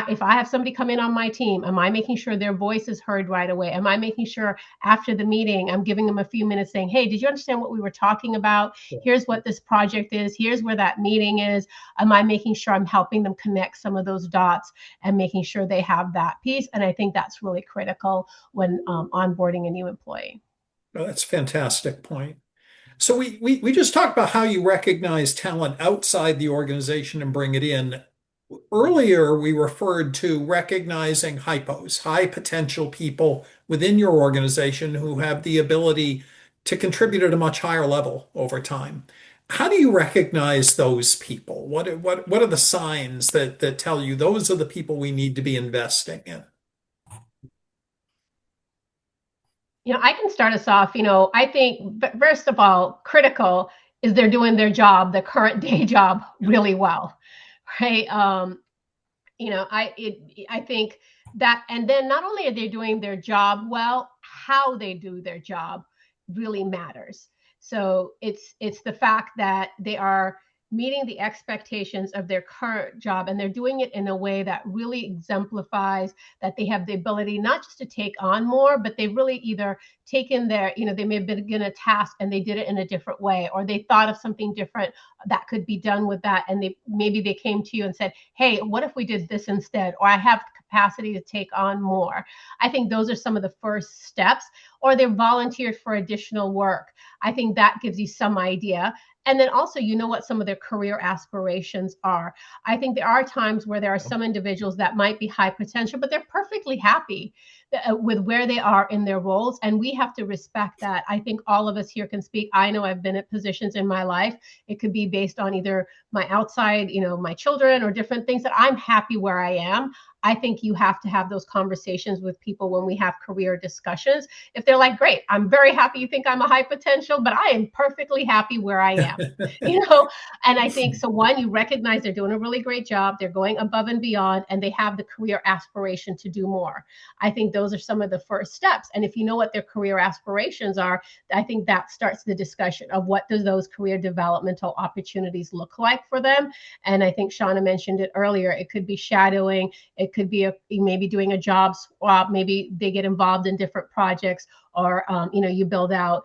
if I have somebody come in on my team, am I making sure their voice is heard right away? Am I making sure after the meeting, I'm giving them a few minutes saying, hey, did you understand what we were talking about? Here's what this project is. Here's where that meeting is. Am I making sure I'm helping them connect some of those dots and making sure they have that piece? And I think that's really critical when onboarding a new employee. Well, that's a fantastic point. So we just talked about how you recognize talent outside the organization and bring it in. Earlier, we referred to recognizing hypos, high potential people within your organization who have the ability to contribute at a much higher level over time. How do you recognize those people? What are the signs that tell you those are the people we need to be investing in? I can start us off. I think, first of all, critical is they're doing their job, the current day job, really well, right? I think that, and then not only are they doing their job well, how they do their job really matters. So it's the fact that they are meeting the expectations of their current job, and they're doing it in a way that really exemplifies that they have the ability not just to take on more, but they really either taken they may have been given a task and they did it in a different way, or they thought of something different that could be done with that, and maybe they came to you and said, hey, what if we did this instead? Or I have capacity to take on more. I think those are some of the first steps. Or they volunteered for additional work. I think that gives you some idea. And then also, what some of their career aspirations are. I think there are times where there are some individuals that might be high potential, but they're perfectly happy with where they are in their roles. And we have to respect that. I think all of us here can speak. I know I've been at positions in my life. It could be based on either my outside, my children, or different things, that I'm happy where I am. I think you have to have those conversations with people when we have career discussions. If they're like, great, I'm very happy you think I'm a high potential, but I am perfectly happy where I am, And I think, so one, you recognize they're doing a really great job. They're going above and beyond, and they have the career aspiration to do more. I think those are some of the first steps. And if you know what their career aspirations are, I think that starts the discussion of what does those career developmental opportunities look like for them. And I think Shauna mentioned it earlier. It could be shadowing. It could be maybe doing a job swap. Maybe they get involved in different projects, or you build out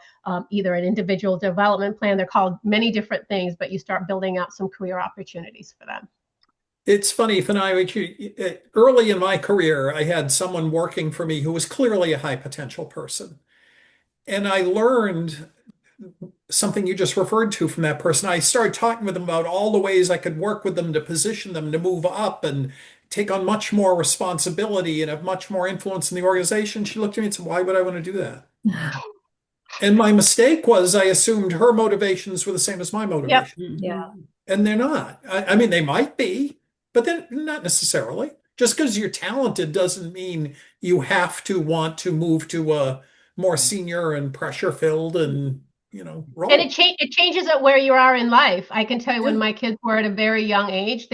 either an individual development plan. They're called many different things, but you start building out some career opportunities for them. It's funny, Fanai, early in my career, I had someone working for me who was clearly a high potential person. And I learned something you just referred to from that person. I started talking with them about all the ways I could work with them to position them to move up and take on much more responsibility and have much more influence in the organization. She looked at me and said, why would I want to do that? And my mistake was I assumed her motivations were the same as my Yep. motivation. Yeah. And they're not. I mean, they might be, but then not necessarily. Just because you're talented doesn't mean you have to want to move to a more senior and pressure filled and role. And it changes at where you are in life. I can tell you, when Yeah. my kids were at a very young age,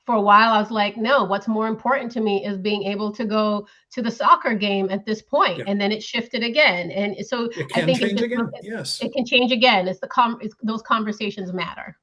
for a while I was like, no, what's more important to me is being able to go to the soccer game at this point. Yeah. And then it shifted again. And so It I can think change again. Yes. it can change again. Those conversations matter.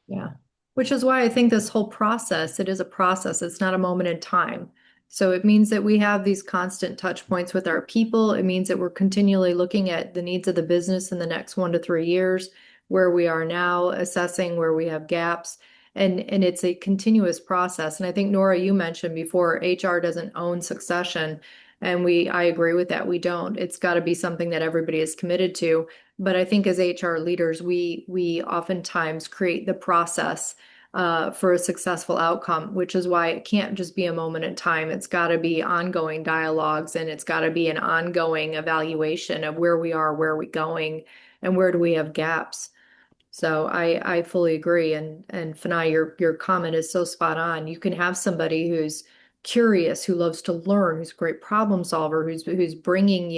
Yeah. Which is why I think this whole process, it is a process. It's not a moment in time. So it means that we have these constant touch points with our people. It means that we're continually looking at the needs of the business in the next 1 to 3 years, where we are now, assessing where we have gaps. And it's a continuous process. And I think, Nora, you mentioned before, HR doesn't own succession. And I agree with that. We don't. It's got to be something that everybody is committed to. But I think as HR leaders, we oftentimes create the process for a successful outcome, which is why it can't just be a moment in time. It's got to be ongoing dialogues, and it's got to be an ongoing evaluation of where we are, where are we going, and where do we have gaps. So I fully agree. And Fanai, your comment is so spot on. You can have somebody who's curious, who loves to learn, who's a great problem solver, who's bringing,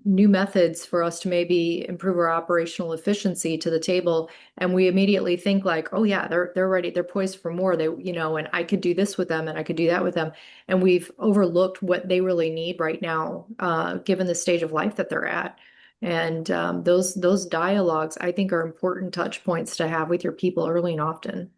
new methods for us to maybe improve our operational efficiency to the table, and we immediately think like, oh yeah, they're ready, they're poised for more. They, and I could do this with them, and I could do that with them, and we've overlooked what they really need right now, given the stage of life that they're at. And those dialogues, I think, are important touch points to have with your people early and often.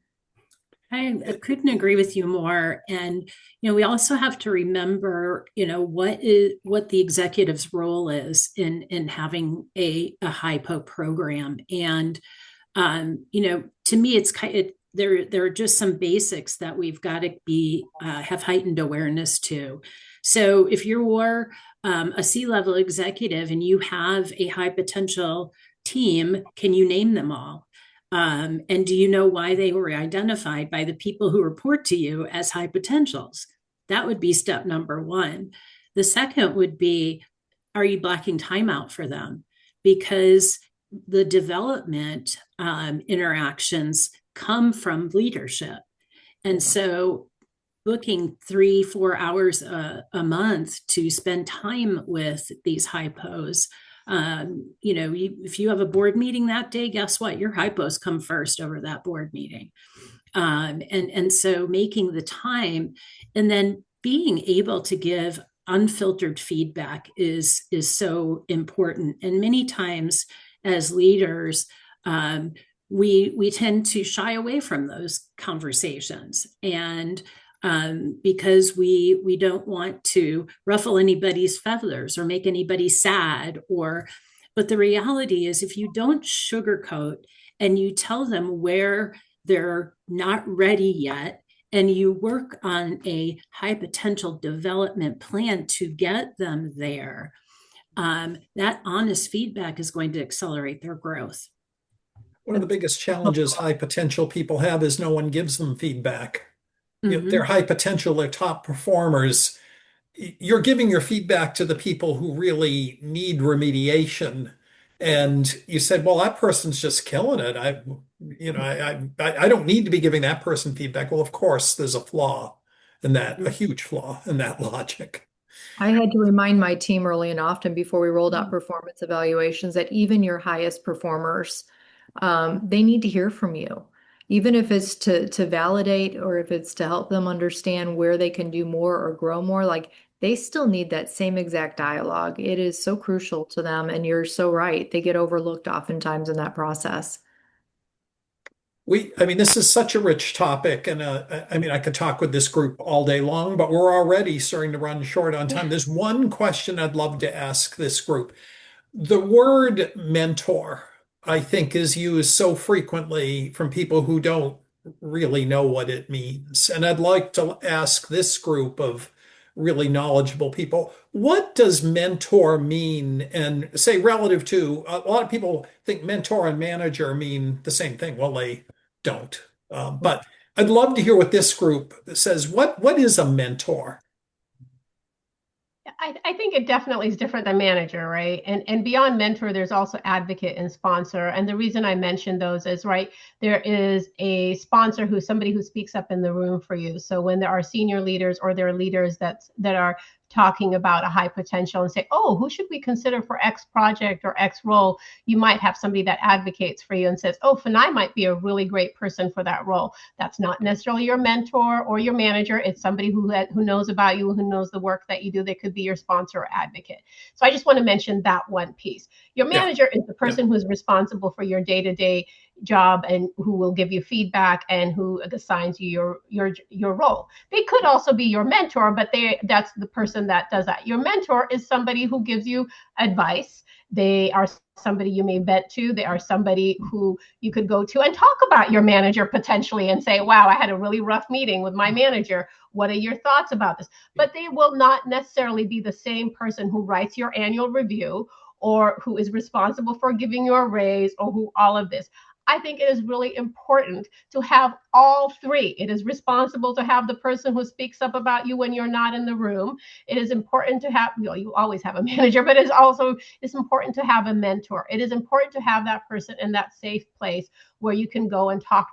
I couldn't agree with you more. And, we also have to remember, what the executive's role is in having a hypo program. And, to me, it's there are just some basics that we've got to be have heightened awareness to. So if you're a C-level executive and you have a high potential team, can you name them all? And do you know why they were identified by the people who report to you as high potentials? That would be step number one. The second would be, are you blocking time out for them? Because the development interactions come from leadership. And so booking 3-4 hours a month to spend time with these hypos. If you have a board meeting that day, guess what? Your hypos come first over that board meeting. And so making the time and then being able to give unfiltered feedback is so important. And many times as leaders, we tend to shy away from those conversations. And because we don't want to ruffle anybody's feathers or make anybody sad, but the reality is, if you don't sugarcoat and you tell them where they're not ready yet, and you work on a high potential development plan to get them there, that honest feedback is going to accelerate their growth. One of the biggest challenges high potential people have is no one gives them feedback. Mm-hmm. They're high potential, they're top performers. You're giving your feedback to the people who really need remediation. And you said, well, that person's just killing it. I don't need to be giving that person feedback. Well, of course, there's a flaw in that, a huge flaw in that logic. I had to remind my team early and often before we rolled out performance evaluations that even your highest performers, they need to hear from you. Even if it's to validate or if it's to help them understand where they can do more or grow more, like they still need that same exact dialogue. It is so crucial to them, and you're so right. They get overlooked oftentimes in that process. This is such a rich topic, and I could talk with this group all day long, but we're already starting to run short on time. There's one question I'd love to ask this group. The word mentor, I think, is used so frequently from people who don't really know what it means. And I'd like to ask this group of really knowledgeable people, what does mentor mean? And say relative to, a lot of people think mentor and manager mean the same thing. Well, they don't. But I'd love to hear what this group says. What is a mentor? I think it definitely is different than manager, right? And beyond mentor, there's also advocate and sponsor. And the reason I mentioned those is, right, there is a sponsor who's somebody who speaks up in the room for you. So when there are senior leaders or there are leaders that are talking about a high potential and say, oh, who should we consider for X project or X role? You might have somebody that advocates for you and says, oh, Fanai might be a really great person for that role. That's not necessarily your mentor or your manager. It's somebody who knows about you, who knows the work that you do. They could be your sponsor or advocate. So I just want to mention that one piece. Your manager is the person who's responsible for your day-to-day job and who will give you feedback and who assigns you your role. They could also be your mentor, but that's the person that does that. Your mentor is somebody who gives you advice. They are somebody you may vent to. They are somebody who you could go to and talk about your manager potentially and say, wow, I had a really rough meeting with my manager. What are your thoughts about this? But they will not necessarily be the same person who writes your annual review or who is responsible for giving you a raise or who all of this. I think it is really important to have all three. It is responsible to have the person who speaks up about you when you're not in the room. It is important to have, you always have a manager, but it's important to have a mentor. It is important to have that person in that safe place where you can go and talk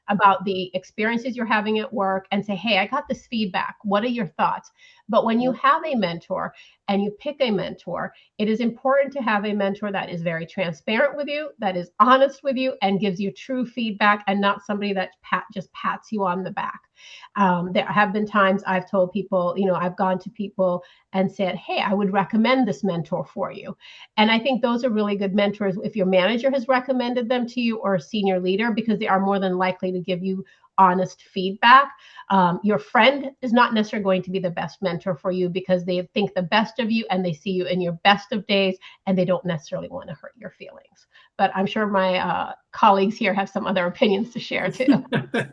about the experiences you're having at work and say, hey, I got this feedback. What are your thoughts? But when you have a mentor and you pick a mentor, it is important to have a mentor that is very transparent with you, that is honest with you, and gives you true feedback, and not somebody that just pats you on the back. There have been times I've told people, I've gone to people and said, hey, I would recommend this mentor for you. And I think those are really good mentors if your manager has recommended them to you, or a senior leader, because they are more than likely to give you honest feedback. Your friend is not necessarily going to be the best mentor for you, because they think the best of you and they see you in your best of days, and they don't necessarily want to hurt your feelings. But I'm sure my colleagues here have some other opinions to share too.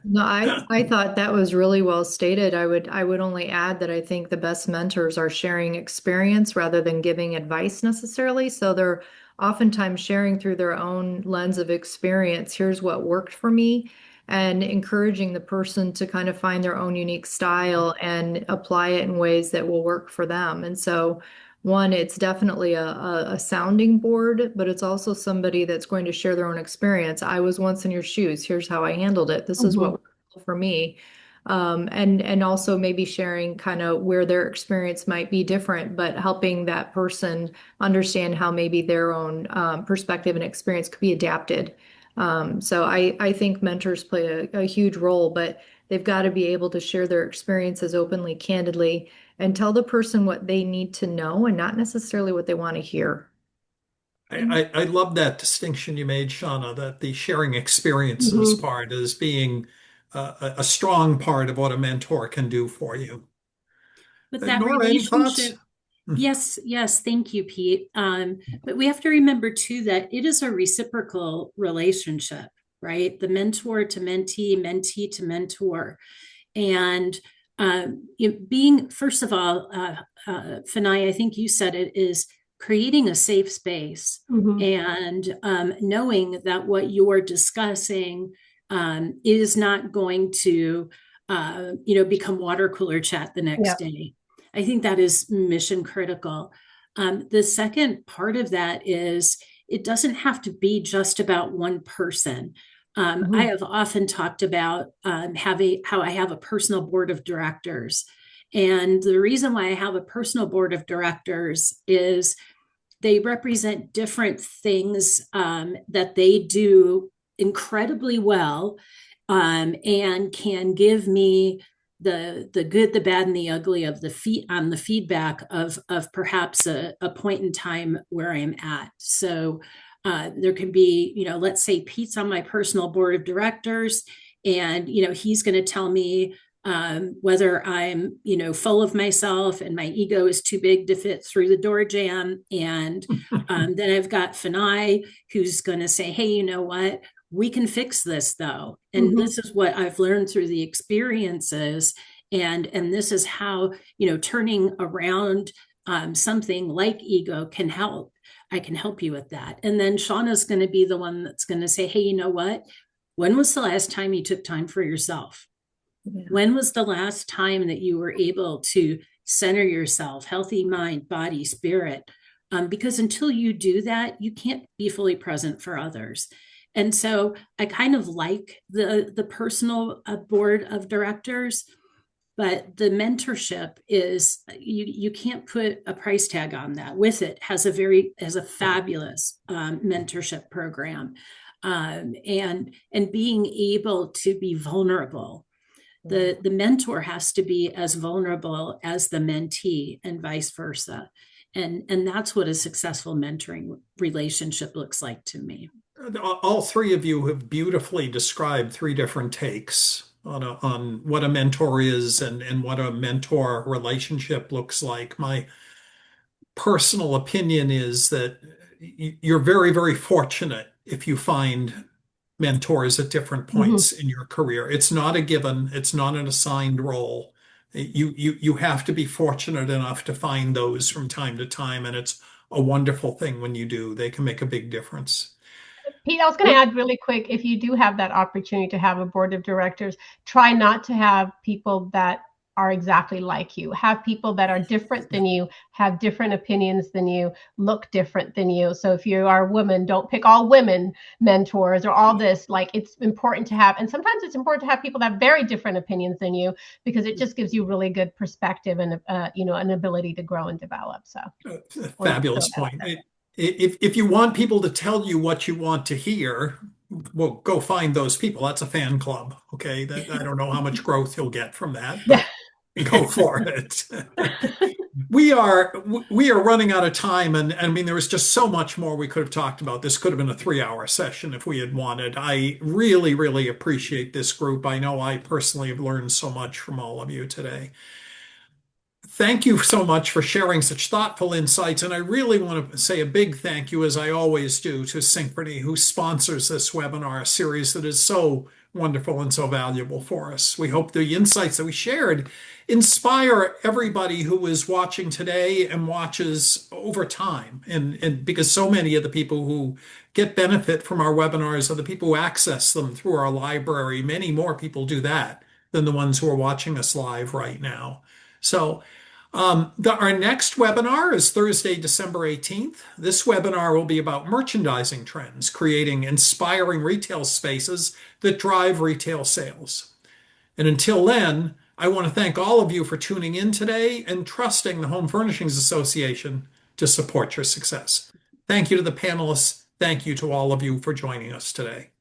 No, I thought that was really well stated. I would only add that I think the best mentors are sharing experience rather than giving advice necessarily. So they're oftentimes sharing through their own lens of experience. Here's what worked for me, and encouraging the person to kind of find their own unique style and apply it in ways that will work for them. And so one, it's definitely a sounding board, but it's also somebody that's going to share their own experience. I was once in your shoes. Here's how I handled it. This is what worked for me. And also maybe sharing kind of where their experience might be different, but helping that person understand how maybe their own perspective and experience could be adapted. So I think mentors play a huge role, but they've got to be able to share their experiences openly, candidly, and tell the person what they need to know and not necessarily what they want to hear. I love that distinction you made, Shauna, that the sharing experiences Mhm. part is being a strong part of what a mentor can do for you. But that Nora, any thoughts? relationship, yes, thank you, Pete. But we have to remember too that it is a reciprocal relationship, right? The mentor to mentee, mentee to mentor. And being, first of all, Fanai, I think you said it, is creating a safe space, Mhm. and knowing that what you're discussing is not going to, become water cooler chat the Yeah. next day. I think that is mission critical. The second part of that is it doesn't have to be just about one person. I Mhm. have often talked about how I have a personal board of directors. And the reason why I have a personal board of directors is they represent different things that they do incredibly well, and can give me the good, the bad, and the ugly of the feedback of perhaps a point in time where I'm at. So there can be, let's say Pete's on my personal board of directors, and he's going to tell me whether I'm, full of myself and my ego is too big to fit through the door jamb. And then I've got Fanai, who's going to say, hey, you know what? We can fix this though. And Mhm. this is what I've learned through the experiences. And this is how, turning around something like ego can help. I can help you with that. And then Shauna's going to be the one that's going to say, hey, you know what? When was the last time you took time for yourself? Yeah. When was the last time that you were able to center yourself, healthy mind, body, spirit? Because until you do that, you can't be fully present for others. And so I kind of like the personal board of directors, but the mentorship is you can't put a price tag on that. With it has a fabulous mentorship program, and being able to be vulnerable. The mentor has to be as vulnerable as the mentee, and vice versa. And that's what a successful mentoring relationship looks like to me. All three of you have beautifully described three different takes on what a mentor is and what a mentor relationship looks like. My personal opinion is that you're very, very fortunate if you find mentors at different Mhm. points in your career. It's not a given, it's not an assigned role. You have to be fortunate enough to find those from time to time, and it's a wonderful thing when you do. They can make a big difference. Pete, I was going to add really quick, if you do have that opportunity to have a board of directors, try not to have people that are exactly like you. Have people that are different than you, have different opinions than you, look different than you. So if you are a woman, don't pick all women mentors or all this. Like, it's important to have, and sometimes it's important to have people that have very different opinions than you, because it just gives you really good perspective and an ability to grow and develop. So Fabulous point. If you want people to tell you what you want to hear, well, go find those people. That's a fan club. Okay. That I don't know how much growth you'll get from that, yeah. but go for it. We are running out of time, and I mean there was just so much more we could have talked about. This could have been a 3-hour session if we had wanted. I really, really appreciate this group. I know I personally have learned so much from all of you today. Thank you so much for sharing such thoughtful insights. And I really want to say a big thank you, as I always do, to Synchrony, who sponsors this webinar series that is so wonderful and so valuable for us. We hope the insights that we shared inspire everybody who is watching today and watches over time. And because so many of the people who get benefit from our webinars are the people who access them through our library. Many more people do that than the ones who are watching us live right now. So our next webinar is Thursday, December 18th. This webinar will be about merchandising trends, creating inspiring retail spaces that drive retail sales. And until then, I want to thank all of you for tuning in today and trusting the Home Furnishings Association to support your success. Thank you to the panelists. Thank you to all of you for joining us today.